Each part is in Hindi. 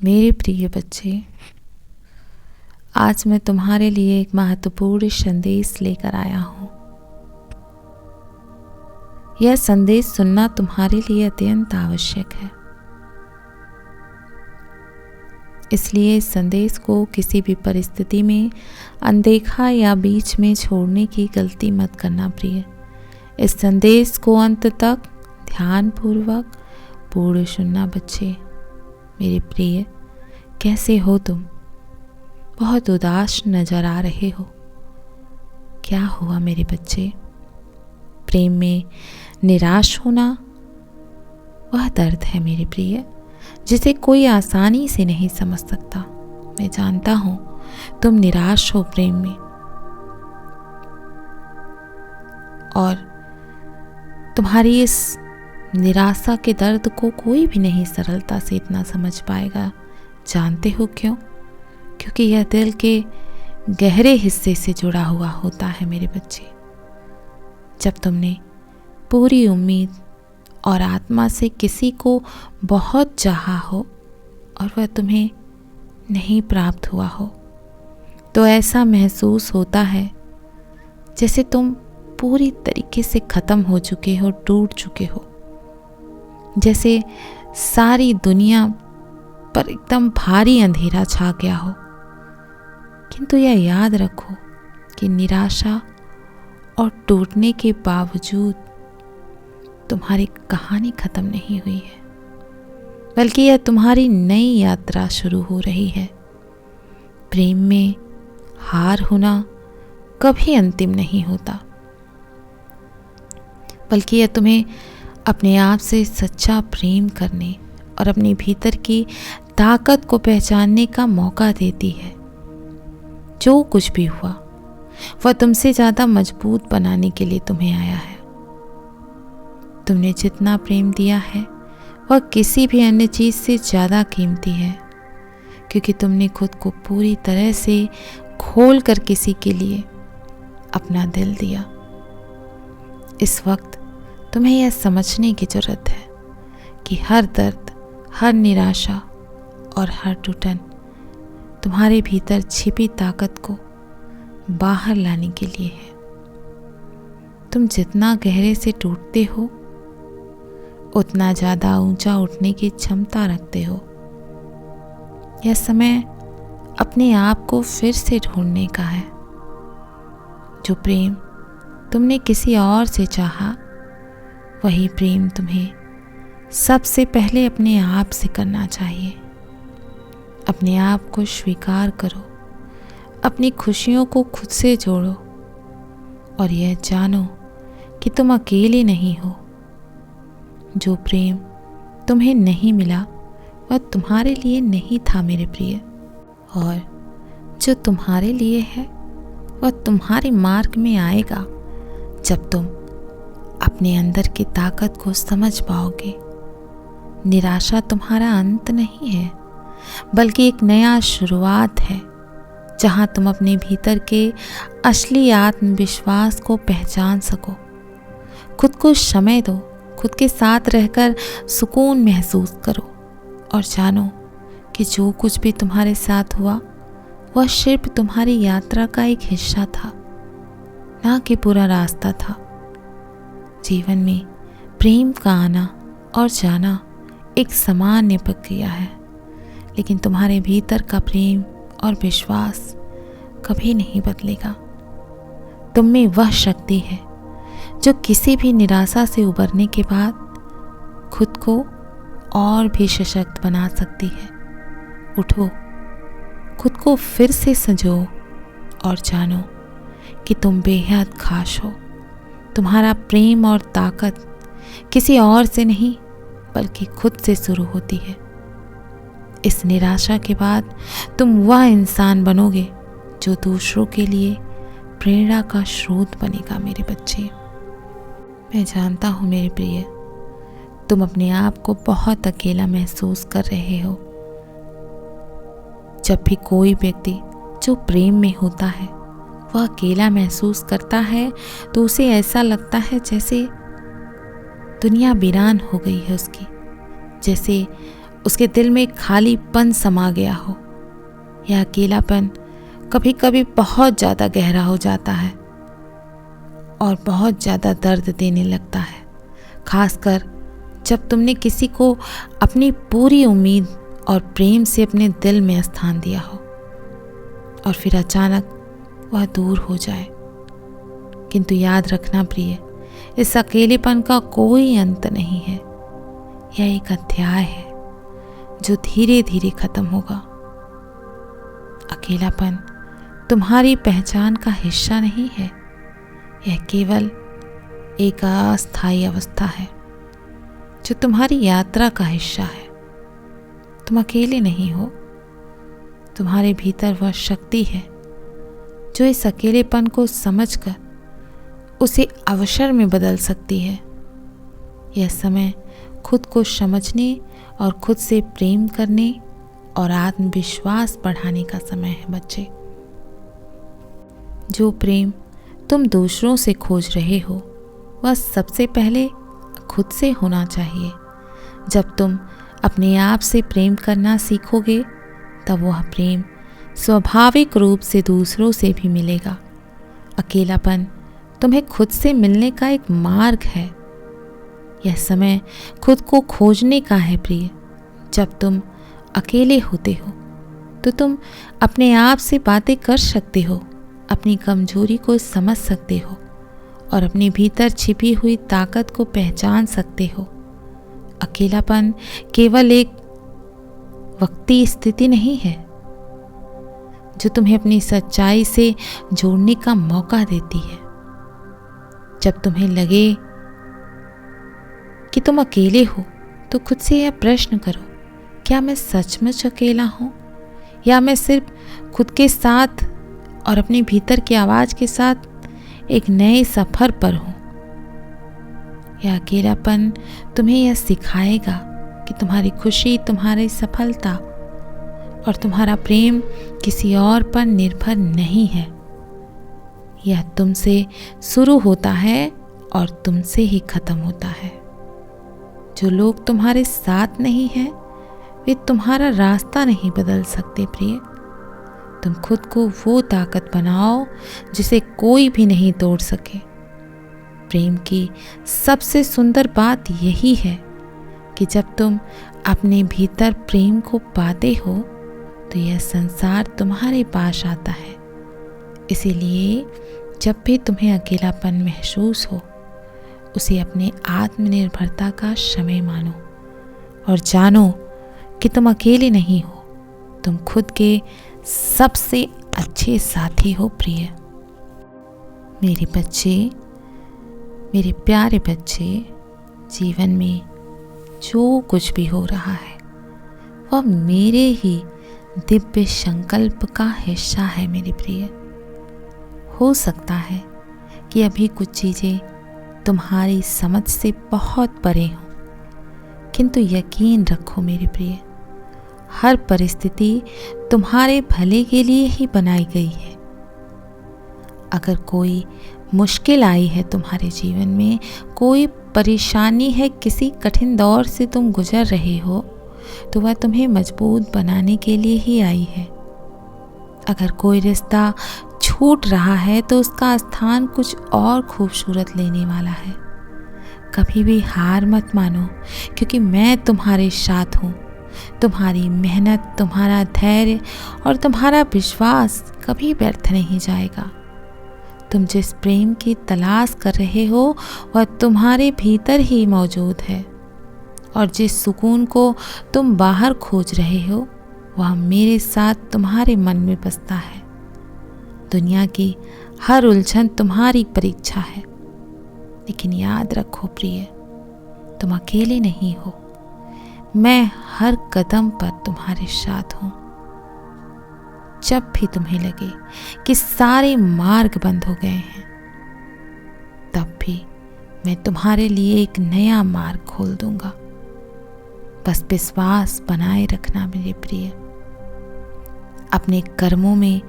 मेरे प्रिय बच्चे, आज मैं तुम्हारे लिए एक महत्वपूर्ण संदेश लेकर आया हूँ। यह संदेश सुनना तुम्हारे लिए अत्यंत आवश्यक है। इसलिए इस संदेश को किसी भी परिस्थिति में अनदेखा या बीच में छोड़ने की गलती मत करना प्रिय। इस संदेश को अंत तक ध्यानपूर्वक पूर्ण सुनना बच्चे। मेरे प्रिय, कैसे हो तुम? बहुत उदास नजर आ रहे हो। क्या हुआ मेरे बच्चे? प्रेम में निराश होना वह दर्द है मेरे प्रिय, जिसे कोई आसानी से नहीं समझ सकता। मैं जानता हूं तुम निराश हो प्रेम में, और तुम्हारी इस निराशा के दर्द को कोई भी नहीं सरलता से इतना समझ पाएगा। जानते हो क्यों? क्योंकि यह दिल के गहरे हिस्से से जुड़ा हुआ होता है मेरे बच्चे। जब तुमने पूरी उम्मीद और आत्मा से किसी को बहुत चाहा हो और वह तुम्हें नहीं प्राप्त हुआ हो, तो ऐसा महसूस होता है जैसे तुम पूरी तरीके से खत्म हो चुके हो, टूट चुके हो, जैसे सारी दुनिया पर एकदम भारी अंधेरा छा गया हो। किंतु यह याद रखो कि निराशा और टूटने के बावजूद तुम्हारी कहानी खत्म नहीं हुई है, बल्कि यह तुम्हारी नई यात्रा शुरू हो रही है। प्रेम में हार होना कभी अंतिम नहीं होता, बल्कि यह तुम्हें अपने आप से सच्चा प्रेम करने और अपने भीतर की ताकत को पहचानने का मौका देती है। जो कुछ भी हुआ वह तुमसे ज़्यादा मजबूत बनाने के लिए तुम्हें आया है। तुमने जितना प्रेम दिया है वह किसी भी अन्य चीज़ से ज़्यादा कीमती है, क्योंकि तुमने खुद को पूरी तरह से खोल कर किसी के लिए अपना दिल दिया। इस वक्त तुम्हें यह समझने की ज़रूरत है कि हर दर्द, हर निराशा और हर टूटन तुम्हारे भीतर छिपी ताकत को बाहर लाने के लिए है। तुम जितना गहरे से टूटते हो, उतना ज़्यादा ऊंचा उठने की क्षमता रखते हो। यह समय अपने आप को फिर से ढूंढने का है। जो प्रेम तुमने किसी और से चाहा, वही प्रेम तुम्हें सबसे पहले अपने आप से करना चाहिए। अपने आप को स्वीकार करो, अपनी खुशियों को खुद से जोड़ो और यह जानो कि तुम अकेले नहीं हो। जो प्रेम तुम्हें नहीं मिला वह तुम्हारे लिए नहीं था मेरे प्रिय, और जो तुम्हारे लिए है वह तुम्हारे मार्ग में आएगा जब तुम अपने अंदर की ताकत को समझ पाओगे। निराशा तुम्हारा अंत नहीं है, बल्कि एक नया शुरुआत है, जहां तुम अपने भीतर के असली आत्मविश्वास को पहचान सको। खुद को समय दो, खुद के साथ रहकर सुकून महसूस करो और जानो कि जो कुछ भी तुम्हारे साथ हुआ वह सिर्फ तुम्हारी यात्रा का एक हिस्सा था, ना कि पूरा रास्ता था। जीवन में प्रेम का आना और जाना एक सामान्य प्रक्रिया है, लेकिन तुम्हारे भीतर का प्रेम और विश्वास कभी नहीं बदलेगा। तुम में वह शक्ति है जो किसी भी निराशा से उबरने के बाद खुद को और भी सशक्त बना सकती है। उठो, खुद को फिर से संजो और जानो कि तुम बेहद खास हो। तुम्हारा प्रेम और ताकत किसी और से नहीं, बल्कि खुद से शुरू होती है। इस निराशा के बाद तुम वह इंसान बनोगे जो दूसरों के लिए प्रेरणा का स्रोत बनेगा मेरे बच्चे। मैं जानता हूँ मेरे प्रिय, तुम अपने आप को बहुत अकेला महसूस कर रहे हो। जब भी कोई व्यक्ति जो प्रेम में होता है वह अकेला महसूस करता है, तो उसे ऐसा लगता है जैसे दुनिया वीरान हो गई है उसकी, जैसे उसके दिल में खालीपन समा गया हो। यह अकेलापन कभी कभी बहुत ज़्यादा गहरा हो जाता है और बहुत ज़्यादा दर्द देने लगता है, खासकर जब तुमने किसी को अपनी पूरी उम्मीद और प्रेम से अपने दिल में स्थान दिया हो और फिर अचानक वह दूर हो जाए। किंतु याद रखना प्रिय, इस अकेलेपन का कोई अंत नहीं है। यह एक अध्याय है जो धीरे धीरे खत्म होगा। अकेलापन तुम्हारी पहचान का हिस्सा नहीं है, यह केवल एक अस्थायी अवस्था है जो तुम्हारी यात्रा का हिस्सा है। तुम अकेले नहीं हो, तुम्हारे भीतर वह शक्ति है जो इस अकेलेपन को समझकर उसे अवसर में बदल सकती है। यह समय खुद को समझने और खुद से प्रेम करने और आत्मविश्वास बढ़ाने का समय है बच्चे। जो प्रेम तुम दूसरों से खोज रहे हो वह सबसे पहले खुद से होना चाहिए। जब तुम अपने आप से प्रेम करना सीखोगे तब वह प्रेम स्वाभाविक रूप से दूसरों से भी मिलेगा। अकेलापन तुम्हें खुद से मिलने का एक मार्ग है। यह समय खुद को खोजने का है प्रिय। जब तुम अकेले होते हो तो तुम अपने आप से बातें कर सकते हो, अपनी कमजोरी को समझ सकते हो और अपने भीतर छिपी हुई ताकत को पहचान सकते हो। अकेलापन केवल एक वक्ती स्थिति नहीं है जो तुम्हें अपनी सच्चाई से जोड़ने का मौका देती है। जब तुम्हें लगे कि तुम अकेले हो तो खुद से यह प्रश्न करो, क्या मैं सचमुच अकेला हूँ या मैं सिर्फ खुद के साथ और अपने भीतर की आवाज़ के साथ एक नए सफ़र पर हूँ। यह अकेलापन तुम्हें यह सिखाएगा कि तुम्हारी खुशी, तुम्हारी सफलता और तुम्हारा प्रेम किसी और पर निर्भर नहीं है। यह तुमसे शुरू होता है और तुमसे ही खत्म होता है। जो लोग तुम्हारे साथ नहीं हैं वे तुम्हारा रास्ता नहीं बदल सकते प्रिय। तुम खुद को वो ताकत बनाओ जिसे कोई भी नहीं तोड़ सके। प्रेम की सबसे सुंदर बात यही है कि जब तुम अपने भीतर प्रेम को पाते हो तो यह संसार तुम्हारे पास आता है। इसीलिए जब भी तुम्हें अकेलापन महसूस हो उसे अपने आत्मनिर्भरता का समय मानो और जानो कि तुम अकेले नहीं हो, तुम खुद के सबसे अच्छे साथी हो प्रिय। मेरे बच्चे, मेरे प्यारे बच्चे, जीवन में जो कुछ भी हो रहा है वह मेरे ही दिव्य संकल्प का हिस्सा है मेरे प्रिय। हो सकता है कि अभी कुछ चीज़ें तुम्हारी समझ से बहुत परे हों, किंतु यकीन रखो मेरे प्रिय, हर परिस्थिति तुम्हारे भले के लिए ही बनाई गई है। अगर कोई मुश्किल आई है तुम्हारे जीवन में, कोई परेशानी है, किसी कठिन दौर से तुम गुजर रहे हो, तो वह तुम्हें मजबूत बनाने के लिए ही आई है। अगर कोई रिश्ता छूट रहा है तो उसका स्थान कुछ और खूबसूरत लेने वाला है। कभी भी हार मत मानो, क्योंकि मैं तुम्हारे साथ हूँ। तुम्हारी मेहनत, तुम्हारा धैर्य और तुम्हारा विश्वास कभी व्यर्थ नहीं जाएगा। तुम जिस प्रेम की तलाश कर रहे हो वह तुम्हारे भीतर ही मौजूद है, और जिस सुकून को तुम बाहर खोज रहे हो वह मेरे साथ तुम्हारे मन में बसता है। दुनिया की हर उलझन तुम्हारी परीक्षा है, लेकिन याद रखो प्रिय, तुम अकेले नहीं हो। मैं हर कदम पर तुम्हारे साथ हूँ। जब भी तुम्हें लगे कि सारे मार्ग बंद हो गए हैं, तब भी मैं तुम्हारे लिए एक नया मार्ग खोल दूंगा। बस विश्वास बनाए रखना मेरे प्रिय। अपने कर्मों में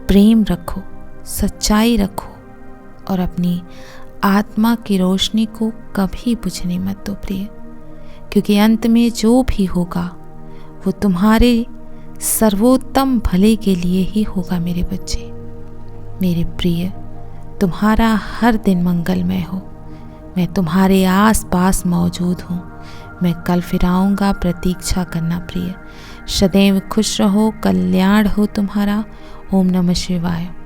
प्रेम रखो, सच्चाई रखो और अपनी आत्मा की रोशनी को कभी बुझने मत दो प्रिय, क्योंकि अंत में जो भी होगा वो तुम्हारे सर्वोत्तम भले के लिए ही होगा मेरे बच्चे। मेरे प्रिय, तुम्हारा हर दिन मंगलमय हो। मैं तुम्हारे आस पास मौजूद हूँ। मैं कल फिर आऊँगा, प्रतीक्षा करना प्रिय। सदैव खुश रहो, कल्याण हो तुम्हारा। ओम नमः शिवाय।